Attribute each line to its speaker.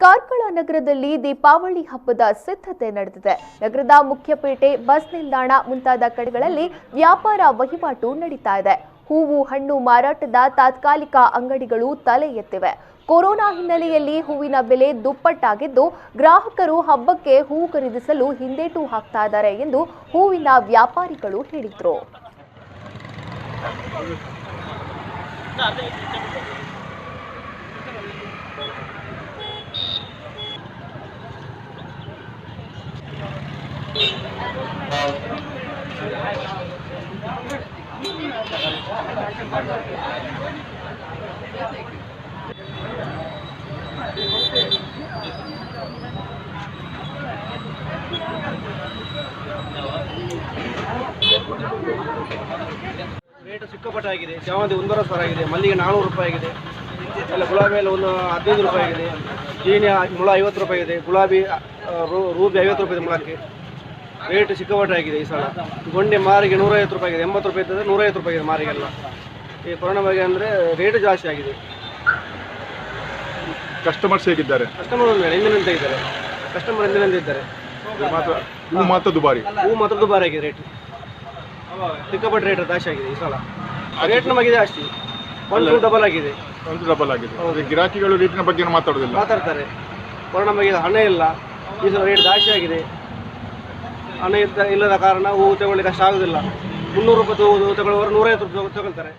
Speaker 1: ಕಾರ್ಕಳ ನಗರದಲ್ಲಿ ದೀಪಾವಳಿ ಹಬ್ಬದ ಸಿದ್ಧತೆ ನಡೆದಿದೆ. ನಗರದ ಮುಖ್ಯಪೇಟೆ, ಬಸ್ ನಿಲ್ದಾಣ ಮುಂತಾದ ಕಡೆಗಳಲ್ಲಿ ವ್ಯಾಪಾರ ವಹಿವಾಟು ನಡೀತಾ ಇದೆ. ಹೂವು ಹಣ್ಣು ಮಾರಾಟದ ತಾತ್ಕಾಲಿಕ ಅಂಗಡಿಗಳು ತಲೆ ಎತ್ತಿವೆ. ಕೊರೋನಾ ಹಿನ್ನೆಲೆಯಲ್ಲಿ ಹೂವಿನ ಬೆಲೆ ದುಪ್ಪಟ್ಟಾಗಿದ್ದು, ಗ್ರಾಹಕರು ಹಬ್ಬಕ್ಕೆ ಹೂ ಖರೀದಿಸಲು ಹಿಂದೇಟು ಹಾಕ್ತಾ ಇದ್ದಾರೆ ಎಂದು ಹೂವಿನ ವ್ಯಾಪಾರಿಗಳು ಹೇಳಿದರು.
Speaker 2: ರೇಟ್ ಸಿಕ್ಕಾಪಟ್ಟಾಗಿದೆ. ಸೇವಂತಿ 100 ಸಾವಿರ ಆಗಿದೆ, ಮಲ್ಲಿಗೆ 400 ರೂಪಾಯಿ ಆಗಿದೆ, ಎಲ್ಲ ಗುಲಾಬಿ ಎಲ್ಲ 15 ರೂಪಾಯಿ ಆಗಿದೆ, ಚೀನಿ ಮುಳ 50 ರೂಪಾಯಿ ಇದೆ, ಗುಲಾಬಿ ರೂಬಿ 50 ರೂಪಾಯಿ ಇದೆ ಮುಳಕ್ಕೆ. ರೇಟ್ ಸಿಕ್ಕಾಪಟ್ಟಾಗಿದೆ ಈ ಸಲ. ಗೊಂಡೆ ಮಾರಿಗೆ 150 ರೂಪಾಯಿ ಆಗಿದೆ, 80 ರೂಪಾಯಿ ಇರ್ತದೆ, 150 ರೂಪಾಯಿ ಇದೆ ಮಾರಿಗೆಲ್ಲ. ಈ ಕೊರೋನಾ ಬಗ್ಗೆ ಅಂದರೆ ರೇಟ್ ಜಾಸ್ತಿ ಆಗಿದೆ.
Speaker 3: ಕಸ್ಟಮರ್ಸ್ ಹೇಗಿದ್ದಾರೆ?
Speaker 2: ಕಸ್ಟಮರ್ ಎಂದಿನಂತ ಇದ್ದಾರೆ, ಕಸ್ಟಮರ್ ಎಂದಿನಂತ ಇದ್ದಾರೆ.
Speaker 3: ಹೂ ಮಾತ್ರ ದುಬಾರಿ
Speaker 2: ಆಗಿದೆ ರೇಟ್. ಸಿಕ್ಕಾಪಟ್ಟೆ ರೇಟ್ ಜಾಸ್ತಿ ಆಗಿದೆ ಈ ಸಲ. ರೇಟ್ ನಮಗಿದೆ ಜಾಸ್ತಿ, 1 ಡಬಲ್ ಆಗಿದೆ.
Speaker 3: ಗಿರಾಕಿಗಳು ರೇಟಿನ ಬಗ್ಗೆ
Speaker 2: ಮಾತಾಡ್ತಾರೆ. ಕೊರೋನಾ ಬಗ್ಗೆ ಹಣ ಇಲ್ಲ, ಈ ಸಲ ರೇಟ್ ಜಾಸ್ತಿ ಆಗಿದೆ. ಹಣ ಇಲ್ಲದ ಕಾರಣ ಹೂವು ತಗೊಳ್ಳಿಕ್ಕೆ ಕಷ್ಟ ಆಗೋದಿಲ್ಲ. 300 ರೂಪಾಯಿ ಹೂವು ತಗೊಳ್ಳೋರು 150 ರೂಪಾಯಿ ತಗೊಳ್ತಾರೆ.